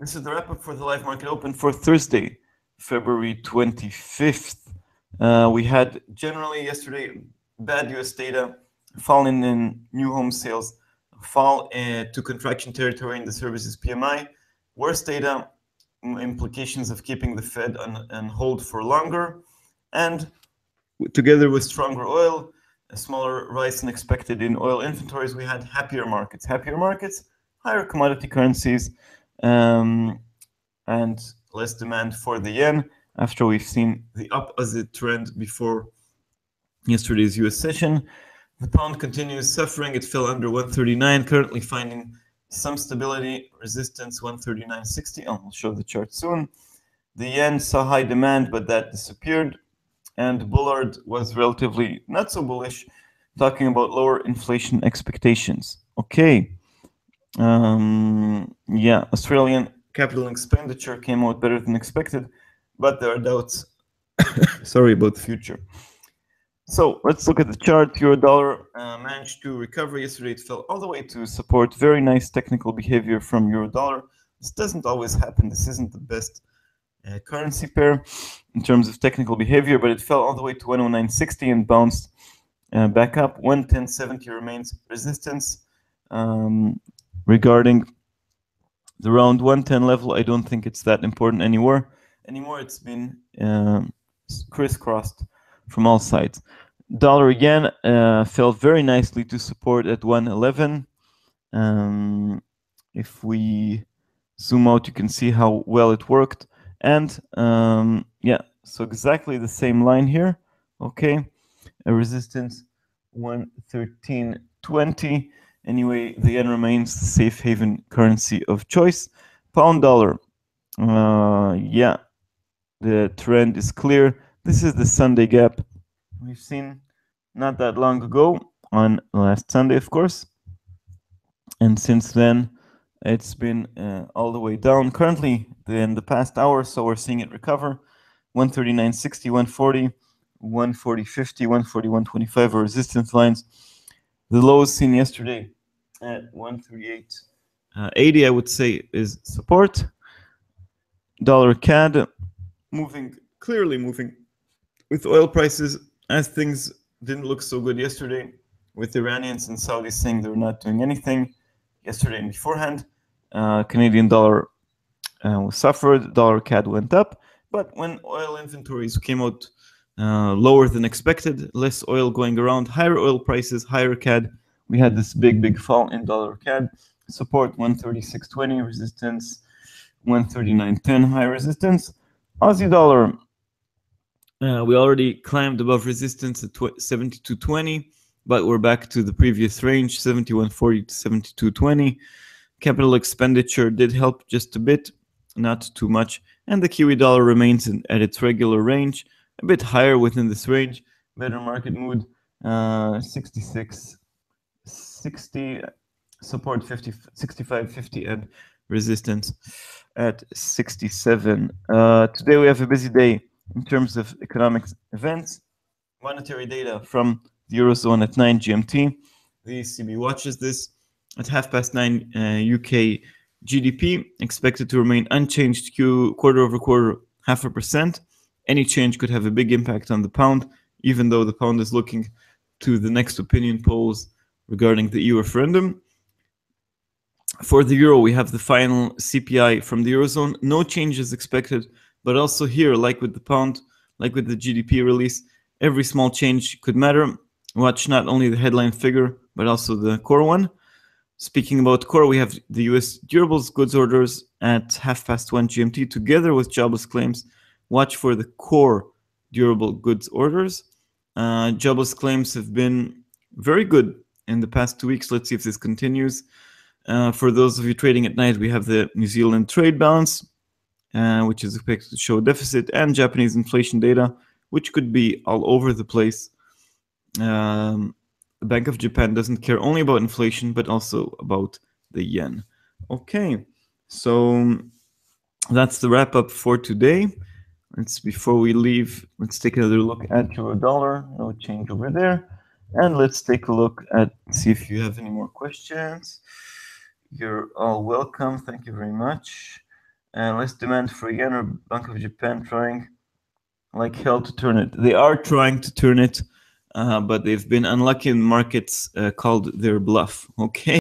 This is the wrap up for the live market open for Thursday, February 25th. We had generally yesterday bad US data, fall in new home sales, fall to contraction territory in the services PMI, worse data, implications of keeping the Fed on hold for longer, and together with stronger oil, a smaller rise than expected in oil inventories, we had happier markets. Happier markets, higher commodity currencies, and less demand for the yen after we've seen the opposite trend before yesterday's US session. The pound continues suffering. It fell under 139, currently finding some stability, resistance 139.60. I'll show the chart soon. The yen saw high demand, but that disappeared. And Bullard was relatively not so bullish, talking about lower inflation expectations. Okay. Yeah, Australian capital expenditure came out better than expected, but there are doubts. Sorry about the future. So let's look at the chart. Euro dollar managed to recover yesterday. It fell all the way to support. Very nice technical behavior from euro dollar. This doesn't always happen. This isn't the best currency pair in terms of technical behavior, but it fell all the way to 109.60 and bounced back up. 110.70 remains resistance. Regarding the round 110 level, I don't think it's that important anymore. It's been crisscrossed from all sides. Dollar again fell very nicely to support at 111. If we zoom out, you can see how well it worked. And yeah, so exactly the same line here. Okay, a resistance 113.20. Anyway, the yen remains the safe haven currency of choice. Pound dollar. Yeah, the trend is clear. This is the Sunday gap we've seen not that long ago, on last Sunday, of course. And since then, it's been all the way down. Currently, in the past hour or so, we're seeing it recover. 139.60, 140, 140.50, 141.25 are resistance lines. The lows seen yesterday at 138.80, I would say, is support. Dollar CAD clearly moving with oil prices, as things didn't look so good yesterday, with Iranians and Saudis saying they're not doing anything yesterday and beforehand. Canadian dollar suffered, dollar CAD went up, but when oil inventories came out lower than expected, less oil going around, higher oil prices, higher CAD, we had this big fall in dollar CAD. Support 136.20, resistance 139.10, high resistance. Aussie dollar, we already climbed above resistance at 72.20, but we're back to the previous range, 71.40 to 72.20. Capital expenditure did help just a bit, not too much, and the Kiwi dollar remains at its regular range, a bit higher within this range. Better market mood, 66.60, support 65.50, and resistance at 67. Today we have a busy day in terms of economic events. Monetary data from the Eurozone at 9 GMT. The ECB watches this. At 9:30 UK GDP expected to remain unchanged quarter over quarter, 0.5%. Any change could have a big impact on the pound, even though the pound is looking to the next opinion polls regarding the EU referendum. For the euro, we have the final CPI from the Eurozone. No changes expected, but also here, like with the pound, like with the GDP release, every small change could matter. Watch not only the headline figure, but also the core one. Speaking about core, we have the US durables goods orders at 1:30 GMT together with jobless claims. Watch for the core durable goods orders. Jobless claims have been very good in the past 2 weeks. Let's see if this continues. For those of you trading at night, we have the New Zealand trade balance, which is expected to show a deficit, and Japanese inflation data, which could be all over the place. The Bank of Japan doesn't care only about inflation, but also about the yen. Okay, so that's the wrap up for today. Before we leave, let's take another look at euro dollar. No change over there. And let's take a look at, see if you have any more questions. You're all welcome. Thank you very much. And let's demand for yen or Bank of Japan trying like hell to turn it. They are trying to turn it, but they've been unlucky in markets called their bluff. Okay.